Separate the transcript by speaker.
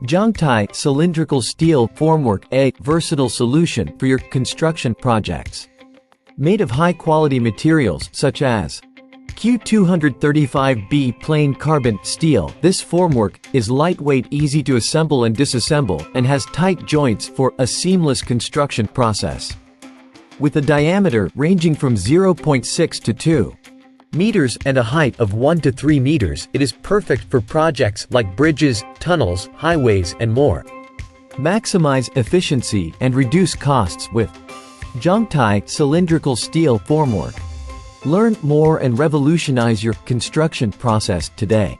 Speaker 1: Zhongtai cylindrical steel formwork, a versatile solution for your construction projects. Made of high-quality materials such as Q235B plain carbon steel, this formwork is lightweight, easy to assemble and disassemble, and has tight joints for a seamless construction process. With a diameter ranging from 0.6 to 2 meters and a height of 1 to 3 meters, it is perfect for projects like bridges, tunnels, highways, and more. Maximize efficiency and reduce costs with Zhongtai cylindrical steel formwork. Learn more and revolutionize your construction process today.